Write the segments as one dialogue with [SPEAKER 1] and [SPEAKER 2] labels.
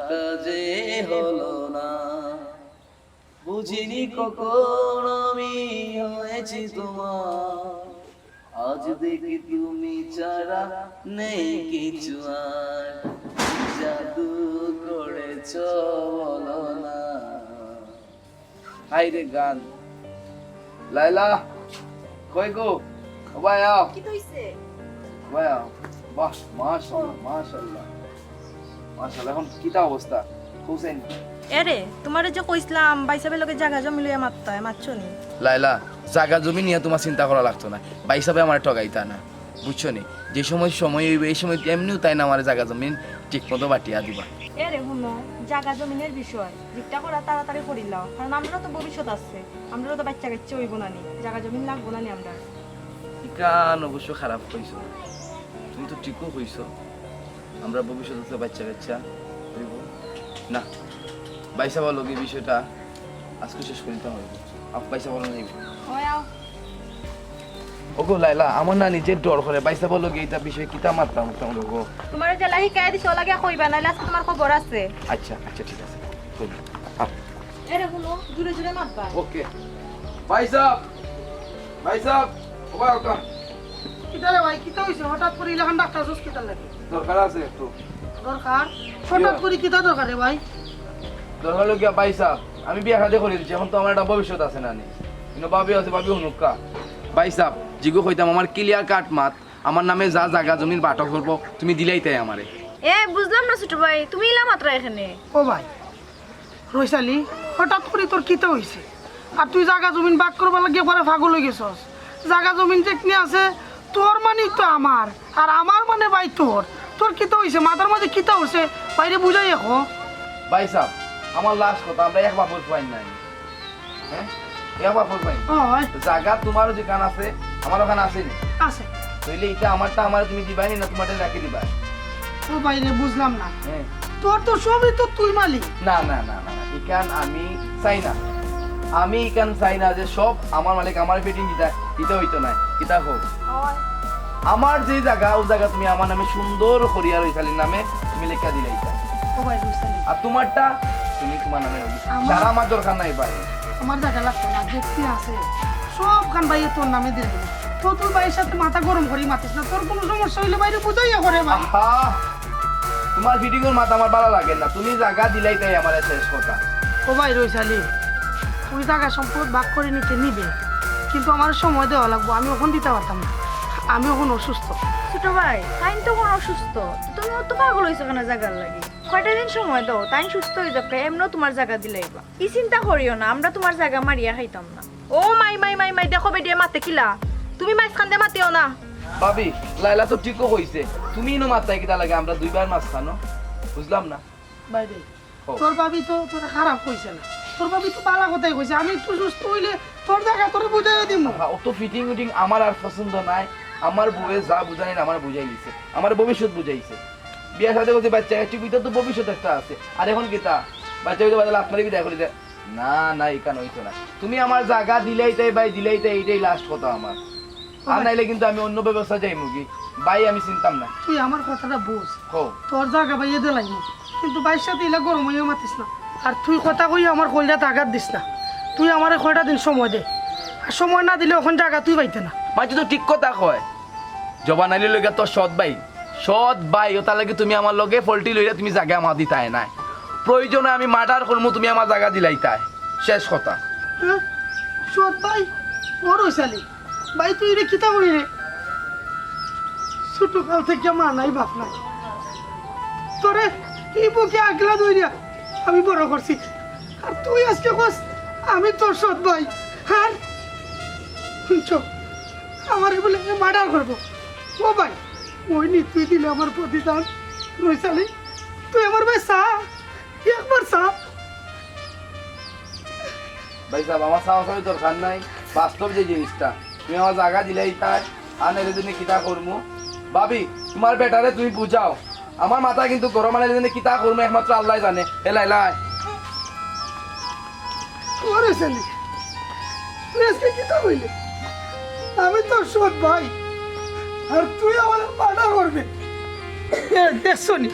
[SPEAKER 1] আশাটা যে হলো না, বুঝিনি কখন আমি হয়েছি তোমার, আজ দেখি তুমি ছাড়া নেই কিছু আর, কি জাদু করেছ বলো না। হাই রে গান। লাইলা কই গো, ভাই আও,
[SPEAKER 2] কি হইছে?
[SPEAKER 1] ভাই আও। বাহ, মাশাআল্লাহ মাশাআল্লাহ মাশাআল্লাহ। এখন কিটা অবস্থা হোসেন?
[SPEAKER 2] এরে তোমারে যে কইছিলাম বাইসাবের লগে জায়গা জমি লইয়া মারছো নি?
[SPEAKER 1] লাইলা, জায়গা জমি নিয়ে তোমার চিন্তা করা লাগতো না, ভাই হিসাবে আমার ঠগাইতা না, বুঝছো নি? যে সময় সময় হইবে এই সময় এমনিও তাই না আমার জায়গা জমি ঠিক মতো বাটিয়া দিবা।
[SPEAKER 2] এরে শুনো, জায়গা জমিনের বিষয় যেটা করা তাড়াতাড়ি করিলাও, কারণ আমরাও তো ভবিষ্যৎ আছে, আমরাও তো বাচ্চা কাচ্চা হইব না নি, জায়গা জমিন লাগবো না নি আমরা।
[SPEAKER 1] কান অবশ্য খারাপ হইছো, তুমি তো ঠিকও হইছো, আমরা ভবিষ্যৎ আছে বাচ্চা কাচ্চা হইব না। বাইসা বলো এই বিষয়টা আজকে শেষ করিতে হবে। আপ বাইসা বলো না
[SPEAKER 2] ওই আও।
[SPEAKER 1] ওগো লাইলা, আমার না নিজের ডর করে, বাইসা বলো এইটা বিষয় কিতা মারতাম তোমরা গো।
[SPEAKER 2] তোমারে যে লাহি কাই দিছ লাগে কইবা, নাইলে আজকে তোমার খবর আছে।
[SPEAKER 1] আচ্ছা আচ্ছা ঠিক আছে, কইবো।
[SPEAKER 2] এরে শুনো, জুড়ে জুড়ে মারবা।
[SPEAKER 1] ওকে ভাই সাহেব, ভাই সাহেব, ওবা ওকা
[SPEAKER 3] কিতারে ভাই কিতা হইছে? হঠাৎ করে ইলাকান ডাক্তার হসপিটাল লাগে
[SPEAKER 1] দরকার আছে একটু।
[SPEAKER 3] দরকার? হঠাৎ করে কিতা দরকার রে ভাই?
[SPEAKER 1] দরকার হলো গিয়া ভাই সাহেব, আমি বিয়া শাদী করে দিচ্ছি, এখন তো আমার একটা ভবিষ্যৎ আছে না নি, কিন্তু ভাবি আছে, ভাবি হুনুকা। ভাই সাহেব জিগো কইতাম আমার ক্লিয়ার কাট মাত, আমার নামে যা জায়গা জমির বাটক করবো তুমি দিলেই তাই আমারে।
[SPEAKER 2] এ বুঝলাম না ছোট ভাই, তুমি ইলা মাত্র এখানে।
[SPEAKER 3] ও ভাই রইসালি, হঠাৎ করে তোর কিতা হইছে? আর তুই জায়গা জমিন ভাগ করবা লাগিয়ে পরে পাগল হয়ে গেছস। জায়গা জমিন যেখানে আছে তোর মানে তো আমার, আর আমার মানে ভাই তোর। তোর কিতা হইছে? মাথার মধ্যে কিতা হইছে বাইরে বুঝাই এখন।
[SPEAKER 1] ভাই সাহেব আমার লাস্ট কথা, আমরা এক বাপর পাই নাই, হ্যাঁ এক বাপর পাই
[SPEAKER 3] হয়
[SPEAKER 1] জায়গা তোমারও যেখান আছে আমার ওখানে আছে নি,
[SPEAKER 3] আছে।
[SPEAKER 1] তাইলে এটা আমারটা আমার তুমি দিবাই না তোমারটা রাখি দিবা।
[SPEAKER 3] ও ভাই রে বুঝলাম না,
[SPEAKER 1] হ্যাঁ
[SPEAKER 3] তোর তো সবই তো তুই মালিক।
[SPEAKER 1] না না না না না, ইকান আমি চাই না, আমি ইকান চাই না যে সব আমার মালিক আমার ফিটিং দিতা, দিতে হইতো না, কিতা হোক আমার যে জায়গা ও জায়গা তুমি আমার নামে সুন্দর করিয়া রইছালির নামে তুমি লেখা দিলাইতা,
[SPEAKER 3] ও ভাই রইসালি,
[SPEAKER 1] আর তোমারটা তুমি তোমার নামে রইছ,
[SPEAKER 3] আমার-
[SPEAKER 1] সারা আমার দরকার নাই ভাই।
[SPEAKER 3] আমার জায়গা লাগতো না, দেখতে আছে সব খান ভাই তোর নামে দিয়ে দেবো। তো তুই ভাইয়ের সাথে মাথা গরম করি মাতিস না, তোর কোনো সমস্যা হইলে বাইরে বুঝাইয়া করে ভাই।
[SPEAKER 1] আহা, তোমার ফিটিং এর মাথা আমার ভালো লাগে না, তুমি জায়গা দিলাই তাই আমার শেষ কথা।
[SPEAKER 3] ও ভাই রইসালি, তুই টাকা সম্পদ ভাগ করে নিতে নিবে, কিন্তু আমার সময় দেওয়া লাগবো, আমি ওখান দিতে পারতাম না, আমি ওখান অসুস্থ।
[SPEAKER 2] ছোট ভাই তাই তো কোনো অসুস্থ, তুমি তো পাগল হইছো কেন জায়গার লাগি? কয়টা দিন সময় দাও, তাই সুস্থ হয়ে যাবে, এমনও তোমার জায়গা দিলাইবা। ই চিন্তা করিও না, আমরা তোমার জায়গা মারিয়া খাইতাম না। ও মাই মাই মাই মাই, দেখো বেডিয়ে মাতে কিলা, তুমি মাঝখান দিয়ে মাতিও না।
[SPEAKER 1] ভাবি লাইলা তো ঠিকও হইছে, তুমি ইনো মাত্রায় কিতা লাগে, আমরা দুইবার মাছ খানো, বুঝলাম না।
[SPEAKER 3] বাইরে
[SPEAKER 1] ও।
[SPEAKER 3] তোর ভাবি তো তোর খারাপ কইছে না, তোর ভাবি তো ভালো কথাই কইছে। আমি একটু সুস্থ হইলে তোর জায়গা তোর বুঝাইয়া দিব।
[SPEAKER 1] আহা, অত ফিটিং উটিং আমার আর পছন্দ নাই, আমার বউয়ে যা বুঝাই না আমার বুঝাই দিছে, আমার ভবিষ্যৎ বুঝাইছে। বিয়া সাথে বলছে বাচ্চা একটু ভিতর তো ভবিষ্যৎ একটা আছে, আর এখন কিতা বাচ্চা হইতে বাদে আপনারই বিদায় করে দেয় না, না এখানে হইতো না, তুমি আমার জায়গা দিলেই তাই ভাই, দিলেই তাই, এইটাই লাস্ট কথা আমার, আর নাইলে কিন্তু আমি অন্য ব্যবস্থা যাই মুগি ভাই, আমি চিন্তাম না।
[SPEAKER 3] তুই আমার কথাটা বুঝ,
[SPEAKER 1] হো
[SPEAKER 3] তোর জায়গা বাইয়ে দিলাইনি, কিন্তু বাইর সাথে ইলা গরম হইয়া মাতিস না। আর তুই কথা কই আমার কইলাতে আঘাত দিস না। তুই আমার কয়টা দিন সময় দে, আর সময় না দিলে ওখান জায়গা তুই পাইতে না।
[SPEAKER 1] মাঝে তো ঠিক কথা কয়, জবান আইলে লইগা তোর সৎ ভাই ও তার লাগে তুমি আমার লগে ফল্টি লইলে তুমি জায়গা আমার দিতাই নাই, প্রয়োজনে আমি মার্ডার করবো, তুমি আমার জায়গা দিলাই তাই, শেষ কথা।
[SPEAKER 3] হ্যাঁ সৎ ভাই ওর হইসালি ভাই, তুই রে কিতা করি রে? ছোট কাল থেকে মা নাই বাপ নাই, তোরে এই বুকে আগলা দইরা আমি বড় করছি, আর তুই আজকে কস আমি তোর সৎ ভাই। আর চুপ, আমার বলে মার্ডার করবো? ও ভাই ওই নি তুই দিলে আমার প্রতিদান। রইসালি তুই আমার ভাই সা, একবার সা।
[SPEAKER 1] ভাই সাহেব আমার সাহসের দরকার নাই, বাস্তব যে জিনিসটা তুমি আমার জায়গা দিলেই তাই, আর এর জন্য কিতা করবো ভাবি, তোমার বেটারে তুমি বুঝাও, আমার মাথা কিন্তু গরম, আনার জন্য কিতা করবো একমাত্র আল্লাহ জানে। এলাই লাই
[SPEAKER 3] ও রইসালি তুই আজকে কিতা বললি? আমি তোর সৎ ভাই, আর তুই আমার মার্ডার করবি? দেখছো নি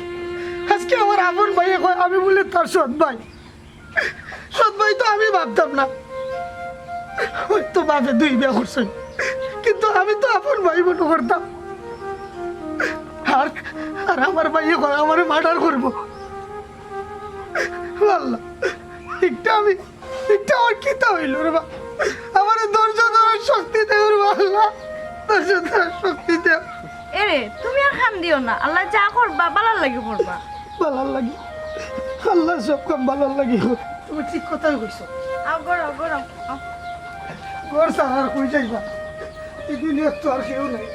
[SPEAKER 3] আজকে আমার আপন ভাই কয় আমি বলে তার সৎ ভাই। সৎ ভাই তো আমি ভাবতাম না, ওই তো বাপে 2 বিয়া করছে, কিন্তু আমি তো আপন ভাই মনে করতাম। আর আর আমার ভাই কয় আমার মার্ডার করবো। আল্লাহ, একটা আমার কিতা হইল রে বা, আমার ধৈর্য ধরার শক্তি দেও রে আল্লাহ, ধৈর্য ধরার শক্তি দেও।
[SPEAKER 2] এরে তুমি আর খান দিও না, আল্লাহ যা করবা বালার লাগি করবা।
[SPEAKER 3] ভালো লাগে, আল্লাহ সব কাম ভালো লাগে। তুমি ঠিক কথাই কইছো।
[SPEAKER 2] আও গরো গরো আও।
[SPEAKER 3] ঘর সারা আর কই যাইবা, এই দুনিয়া তো আর কেউ নাই।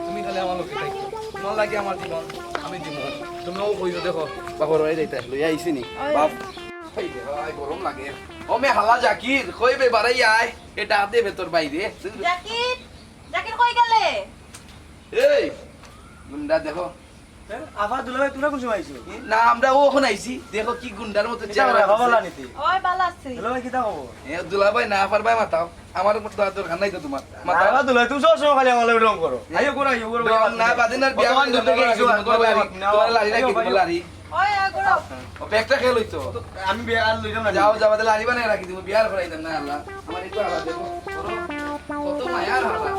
[SPEAKER 1] তুমি তাহলে আমার লোকে থাকো, তোমার লাগে আমার জীবন আমি জীবন। তুমিও কইছো দেখো বাপর বাড়ি যাইতে লই আইছি নি বাপ। এই রে ভাই গরম লাগে। ও মে হালা জাকির কইবে বাড়াই আয়, এটা দে ভেতর বাইরে।
[SPEAKER 2] জাকির জাকির কই গেলে?
[SPEAKER 1] এই গুন্ডা দেখো।
[SPEAKER 4] আফা দুলাভাই তোমরা কোন সময় আইছো?
[SPEAKER 1] না আমরা ও এখন আইছি, দেখো কি গুন্ডার মতো চেহারা।
[SPEAKER 4] বাবালা নিতে
[SPEAKER 2] ওই বালা আছে।
[SPEAKER 4] দুলাভাই কিতা খবর?
[SPEAKER 1] এ দুলাভাই না পারবাই মাতাও, আমার মতো দরকার নাই তো তোমার মাতাও।
[SPEAKER 4] আফা দুলাভাই তুমি সব সময় খালি আমার রং করো। আইও করো আইও করো।
[SPEAKER 1] না বাদিনার বিয়া
[SPEAKER 4] বর্তমান যুগ থেকে আইছো,
[SPEAKER 1] তোমার লারি না কি তোমার লারি।
[SPEAKER 2] ওই আগরো।
[SPEAKER 1] ও ব্যাগটা খেয়ে লইতো।
[SPEAKER 4] আমি বিয়ে আর লইলাম না।
[SPEAKER 1] যাও যাও লারি বানাই রাখি দিব, বিয়ার করাই দেন না আল্লাহ। আমার একটু আলাদা দেখো কত মায়ার হালা।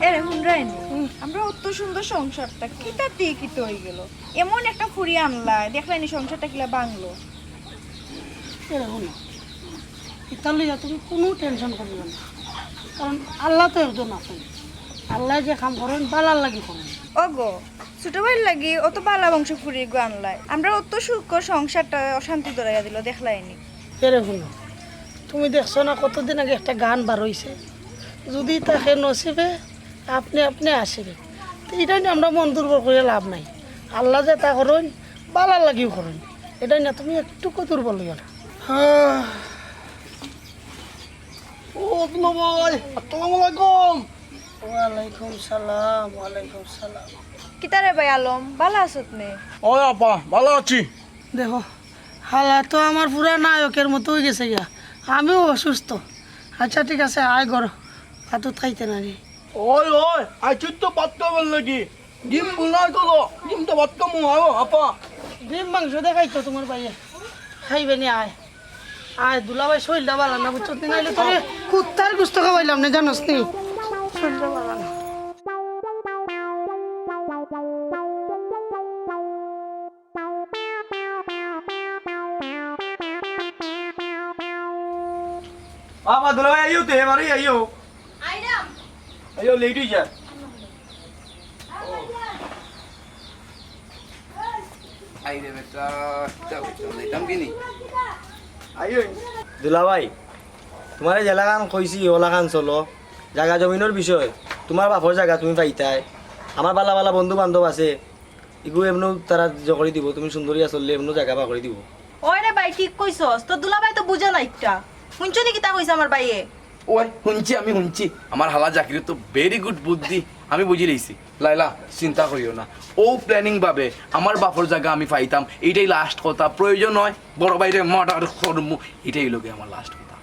[SPEAKER 2] এরে হুনরাইনি আমরা অত সুন্দর সংসারটা কিটা দিয়ে কিতে হয়ে গেল। এমন একটা ফুরি আনলা দেখলাইনি সংসারটা কিলা বাংলো।
[SPEAKER 3] এরকম না, এটা লইয়া তুমি কোনো টেনশন করিবে না, কারণ আল্লাহ তো একজন আছেন। আল্লাহ যে কাম করেন বালার লাগি করেন।
[SPEAKER 2] ওগো ছোট ভাইয়ের লাগি অত বালা বংশ ফুরি গো আনলাই, আমরা অত সুখ সংসারটা অশান্তি ধরাইয়া দিল দেখলাইনি।
[SPEAKER 3] এরকম না, তুমি দেখছো না কতদিন আগে একটা গান বার হইছে, যদি তাকে নসিবে আপনি আপনি আসিবে। তো এটা নিয়ে আমরা মন দুর্বল করে লাভ নাই। আল্লাহ যে তা করেন বালার লাগিও করেন, এটা না তুমি একটুকু দুর্বল হইও না। ও ভাই, আসসালামু আলাইকুম। ওয়ালাইকুম সালাম। ওয়ালাইকুম সালাম।
[SPEAKER 2] কিতারে ভাই আলম বালা আসত নে?
[SPEAKER 4] ও আপা ভালো আছি।
[SPEAKER 3] দেখো হালা তো আমার পুরা নায়কের মতো হয়ে গেছে গিয়া, আমিও অসুস্থ। আচ্ছা ঠিক আছে, আয় ঘর ভাতও খাইতে না রে।
[SPEAKER 4] ওই ওই আইছি তো বাত করবার লাগি। ডিম বুলাই করো, ডিম তো বাত কম আও আপা।
[SPEAKER 3] ডিম মাংস দেখাই তো তোমার ভাইয়ে খাইবে নি। আয় আয় দুলাভাই শরীরটা ভালো না, বুঝছো না? নাইলে তোরে কুত্তার গুস্ত খাওয়াইলাম না, জানোস নি? শরীরটা ভালো না।
[SPEAKER 4] আপা দুলাভাই আইও তো এবারে আইও।
[SPEAKER 2] আইরাম
[SPEAKER 4] আইও লেট হই যায়।
[SPEAKER 1] আই রে বেটা যাও যাইতাম কি নি।
[SPEAKER 4] আইও দুলাভাই তোমার জেলা গান কইছি ওলা গান চলো। জায়গা জমিনের বিষয় তোমার বাপর জায়গা তুমি পাইতাই, আমার বালা বালা বন্ধু বান্ধব আছে, এগুলো এমন তারা জগড়ি দিব। তুমি সুন্দরিয়া চললে এমন জায়গা বা করে দিব।
[SPEAKER 5] ওই রে ভাই ঠিক কইছস, তো দুলাভাই তো বুঝে না একটা। শুনছো নি কিতা কইছে আমার ভাইয়ে?
[SPEAKER 1] ওই শুনছি আমি শুনছি, আমার হালা জাকির তো ভেরি গুড বুদ্ধি, আমি বুঝি লইছি। লাইলা চিন্তা করিও না, ও প্ল্যানিং ভাবে আমার বাপর জায়গা আমি পাইতাম, এইটাই লাস্ট কথা। প্রয়োজন হয় বড় বাইরে মার্ডার করবো, এটাই লোকে আমার লাস্ট কথা।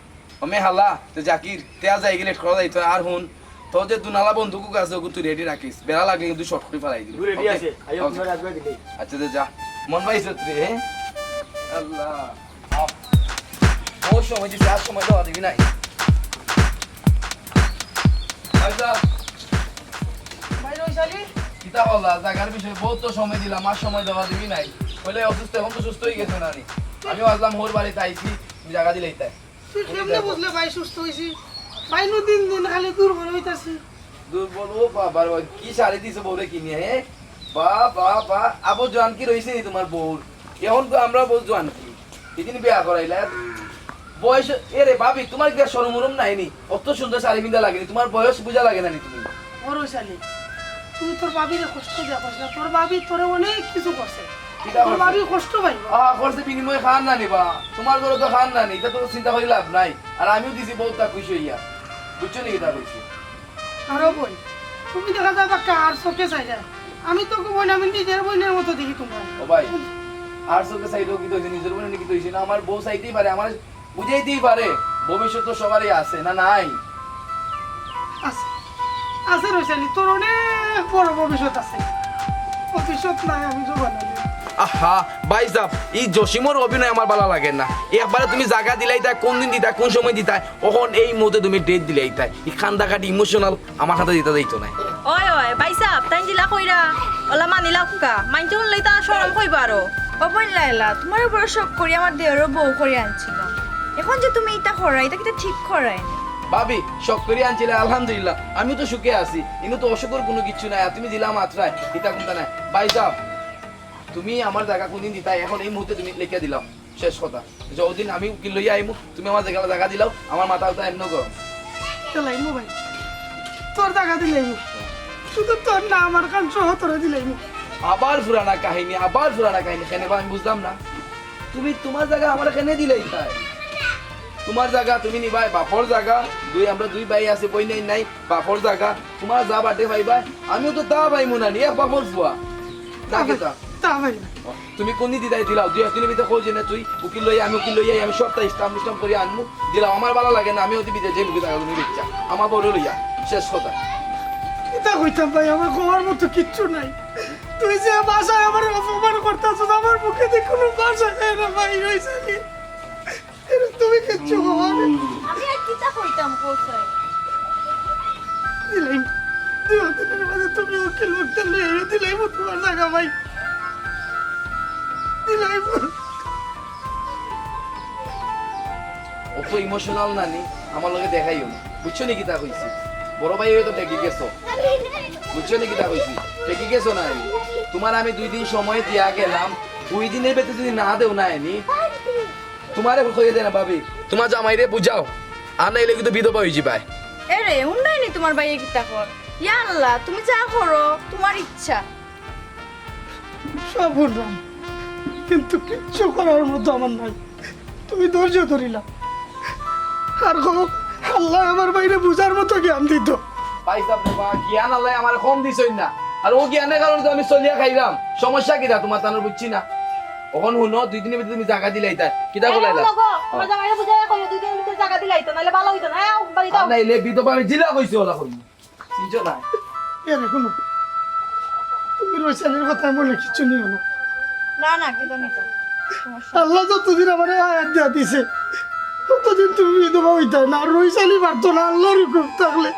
[SPEAKER 1] আমি হালা তো জাকির তেয়া যাই গেলে করা যাইতো। আর হুন তো যে দুনালা বন্ধুকু আছে ওগুলো তুই রেডি রাখিস, বেড়া লাগলে কিন্তু শর্ট করে ফেলাই দিবি।
[SPEAKER 4] রেডি আছে আইও
[SPEAKER 1] Okay?
[SPEAKER 4] তোমার আজকে দিলে।
[SPEAKER 1] আচ্ছা তো যা, মন পাইছ রে। হ্যাঁ আল্লাহ ও সময় দিছে, আর সময় দেওয়া দিবি নাই। আচ্ছা
[SPEAKER 3] ভাই রইসালি
[SPEAKER 1] কিতা বললা জায়গার বিষয়ে বহুত তো সময় দিলাম, আর সময় দেওয়া দিবি নাই। বলে অসুস্থ, এখন তো সুস্থ হয়ে গেছে না নি। আমি ভাবলাম ওর বাড়িতে আইছি, তুমি জায়গা দিলেই তাই।
[SPEAKER 3] তুই কেমনে বুঝলে ভাই সুস্থ হয়েছি? ভাই নু দিন দিন খালি দুর্বল হইতাছি।
[SPEAKER 1] দুর্বল ও বাবার কি শাড়ি দিছে বউরে কিনে। হ্যাঁ বা বা বা আবু জোয়ান কি রয়েছে নি তোমার বউর? এখন তো আমরা বউ জোয়ান কি এদিন বিয়া করাইলা বয়স। এরে ভাবি তোমার কি সরমরম নাই নি? অত সুন্দর শাড়ি পিন্ধা লাগেনি, তোমার বয়স বুঝা লাগে না নি? তুমি
[SPEAKER 3] ও রইসালি তুই তোর বাবিরে কষ্ট দিয়া করিস না, তোর বাবি তোরে অনেক কিছু করছে,
[SPEAKER 1] কিতা
[SPEAKER 3] তোর
[SPEAKER 1] করছে?
[SPEAKER 3] বাবি কষ্ট পাইব।
[SPEAKER 1] খরচে বিনিময়ে খান না নিবা, তোমার ঘরে তো খান না নি, এটা তো চিন্তা করে লাভ নাই। আর আমিও দিছি বহুত তা খুশি হইয়া, বুঝছো নি কিতা কইছি?
[SPEAKER 3] আরো বোন, তুমি দেখা যাবে কার চোখে চাই যায়, আমি তোকে বোন আমি নিজের বোনের মতো দেখি তোমার।
[SPEAKER 1] ও ভাই, আর চোখে চাইলেও কি হয়েছে, নিজের বোনের কি হয়েছে না, আমার বউ চাইতেই পারে, আমার বুঝাইতেই পারে, ভবিষ্যৎ তো সবারই আছে না নাই?
[SPEAKER 3] আছে আছে রইসালি, তোর অনেক বড় ভবিষ্যৎ আছে, ভবিষ্যৎ নাই আমি জোগান
[SPEAKER 1] আহা ভাই সাহেব, এই জসিমর অভিনয় আমার ভালো লাগে না। একবারে তুমি জায়গা দিলাই তাই, কোন দিন দিতা, কোন সময় দিতা, ওখন এই মুহূর্তে তুমি ডেট দিলাই তাই, এই খান্দাকাটি ইমোশনাল আমার হাতে দিতে দিত না।
[SPEAKER 5] ওই ওই বাইসাব তাই জিলা কইরা ওলা মানিলা কা মাইনতে হলেই তা শরম কইবা আরো।
[SPEAKER 2] ও বোন লাইলা, তোমার উপরে শখ করি আমার দেহরও বউ করে আনছিল, এখন যে তুমি এটা করাই এটা কিন্তু ঠিক করাই না।
[SPEAKER 1] ভাবি শখ করে আনছিলে আলহামদুলিল্লাহ, আমি তো সুখে আছি, কিন্তু তো অসুখর কোনো কিছু নাই, আর তুমি দিলাম মাত্রায় এটা কোনটা নাই। ভাই সাহেব, তুমি আমার জায়গা কোনদিন দিতা, এখন এই মুহূর্তে তুমি লিখে দিলাম, শেষ কথা। যতদিন আমি উকিল লইয়া আইমু, তুমি আমার জায়গা দিলাও, আমার মাথা উঠা এমন গরম।
[SPEAKER 3] দিলাইমু ভাই, তোর টাকা দিলাইমু, শুধু তোর না আমার কান সহ তোরে দিলাইমু।
[SPEAKER 1] আবার পুরানা কাহিনী, আবার পুরানা কাহিনী, কেন আমি বুঝলাম না। তুমি তোমার জায়গা আমার এখানে দিলেই তাই, তোমার জায়গা তুমি নিবাই, বাপর জায়গা আমরা দুই ভাই আছে, বই নাই নাই, বাপর জায়গা তোমার যা বাটে ভাই ভাই, আমিও তো তা ভাই মনে নি, এক বাপর ফুয়া না কেতা।
[SPEAKER 3] তা ভাই না,
[SPEAKER 1] তুমি কোন দিদাই দিলাও, দুই একদিনের ভিতরে খোঁজ না, তুই উকিল লইয়া আমি উকিল লইয়া আমি সপ্তাহে স্টাম্প করে আনমু দিলাম, আমার ভালো লাগে না, আমি অতি বিদেশে যে মুখে থাকা তুমি ইচ্ছা আমার বড় লইয়া, শেষ কথা।
[SPEAKER 3] এটা কইতাম ভাই, আমার কোয়ার মতো কিচ্ছু নাই, তুই যে বাসায় আমার অপমান করতেছ, আমার মুখে দিয়ে কোনো ভাষা নেই না ভাই রইসালি, তুমি কিচ্ছু হওয়ার
[SPEAKER 2] আমি আর কিতা কইতাম কোসাই
[SPEAKER 3] দিলাইম, দুই দিনের মাঝে তুমি উকিল উঠতে লইয়া দিলাইম তোমার জায়গা ভাই, দিলাইম।
[SPEAKER 1] অত ইমোশনাল নানি আমার লগে দেখাইও না, বুঝছো নি কিতা কইছি, বড় ভাই হয়তো টেকি গেছো, বুঝছো নি কিতা কইছি, টেকি গেছো না। তোমার আমি 2 দিন সময় দিয়া গেলাম, 2 দিনের ভেতরে যদি না দেও না এনি তোমারে কইয়ে দেয় না ভাবি, তোমার জামাইরে বুঝাও, আর নাইলে কিন্তু বিধবা হয়ে যাবে।
[SPEAKER 2] এরে উন্নয়নি তোমার বাইরে কিতা কর, ইয়া আল্লাহ তুমি যা করো তোমার ইচ্ছা।
[SPEAKER 3] সব বললাম, কিন্তু কিচ্ছু করার মতো আমার নাই, তুমি ধৈর্য ধরিলা, আর আল্লাহ আমার বাইরে বুঝার মতো জ্ঞান দিত।
[SPEAKER 1] পাইতাম না জ্ঞান আল্লাহ আমার কম দিছই না, আর ও জ্ঞানের কারণে তো আমি চলিয়া খাইলাম, সমস্যা কিটা তোমার তানোর বুঝছি না। ওখন শুনো 2 দিনের ভিতরে তুমি জায়গা দিলাই তাই কিতা কইলা,
[SPEAKER 5] তোমার জামাইরে বুঝাইয়া কইও দুই দিনের ভিতরে টাকা দিলাই তো নাইলে ভালো হইতো না। আও বাড়ি দাও।
[SPEAKER 1] নাইলে বিধবা আমি জিলা কইছি ওলা করবো, চিনছো না?
[SPEAKER 3] এর এখনো তুমি রইসালের কথা বলে কিছু নিও না,
[SPEAKER 2] না না কিতা নিত
[SPEAKER 3] আল্লাহ যতদিন আমার আয়াত দিয়া দিছে ততদিন তুমি বিধবা হইতে না, আর রইসালি পারতো না আল্লাহর হুকুম থাকলে।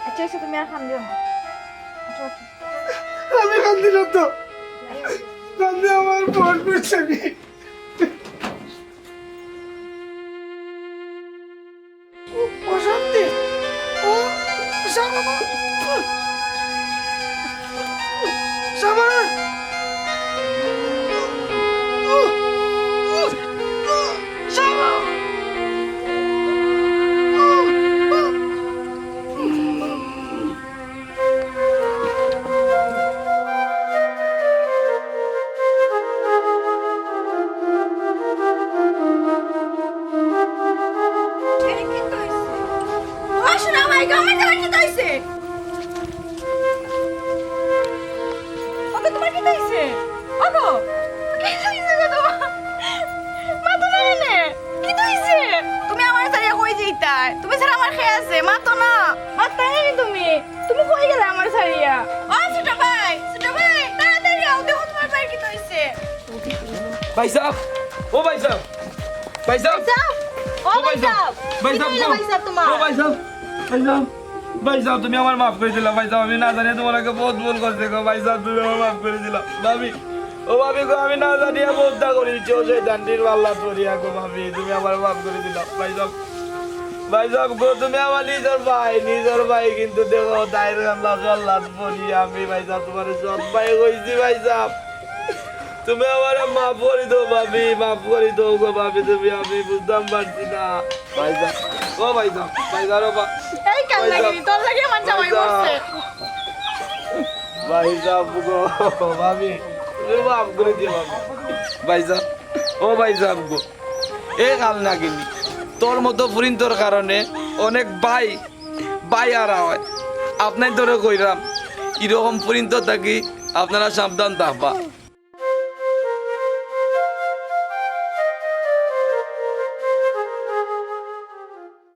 [SPEAKER 2] আচ্ছা আচ্ছা তুমি আর খান দিও না, আচ্ছা, আচ্ছা।
[SPEAKER 3] আমি কান্দি না তো, কান্দি আমার বোন বুঝছি। অশান্তি ও শামা শামা শামা
[SPEAKER 2] এরে কি কইছে? ও শোনা ভাই আমার জামাই কি কইছে? ওকে তোমার কি কইছে? ওগো কি কইছে গো তোমার? মা তো না নে কি কইছে? তুমি আমার সারিয়া কই যাইতা? তুমি ছাড়া আমার খেয়ে আছে মা তো না। মা তাই না তুমি? তুমি কই গেলে আমার সারিয়া? ও ছোট ভাই তাড়াতাড়ি আও দেখো তোমার ভাই কি কইছে?
[SPEAKER 1] ভাই সাহেব, ও ভাই সাহেব, ভাই সাহেব,
[SPEAKER 5] যাও। ও ভাই সাহেব।
[SPEAKER 1] ভাই
[SPEAKER 5] কি
[SPEAKER 1] সাহেব,
[SPEAKER 5] কইলা ভাই সাহেব তোমার?
[SPEAKER 1] ও ভাই সাহেব, ভাই সাহেব, ভাই সাহেব তুমি আমার মাফ করে দিলা, ভাই সাহেব আমি না জানি তোমাকে বহুত ভুল করছে গো, ভাই সাহেব তুমি আমার মাফ করে দিলা। ভাবি ও ভাবি গো, আমি না জানিয়া বহুতটা করেছি, ও সেই দান্ডির পাল্লা ধরিয়া গো, ভাবি তুমি আমার মাফ করে দিলা। ভাই সাহেব, ভাই সাহেব গো তুমি আমার নিজের ভাই কিন্তু দেখো দায়ের আল্লাহ বলি আমি, ভাই সাহেব তোমার সব ভাই কইছি, ভাই সাহেব তুমি আমার মাফ করে দাও ভাবি, মাফ করে দাও গো ভাবি, তুমি আমি বুঝতাম পারছি না। ভাই সাহেব ও ভাই সাহেব, ভাই সাহেব
[SPEAKER 2] এই কাল লাগি তোর লাগি আমার জামাই মরছে।
[SPEAKER 1] ভাই সাহেব গো ভাবি মাফ করে দিও ভাবি ভাই সাহেব ও ভাই সাহেব গো এ কাল না কিনি তোর মতো ফুরিন্তর কারণে অনেক ভাই আর হয় আপনার ধরে কইরাম এরকম ফুরিন্ত থাকি আপনারা সাবধান থাকবা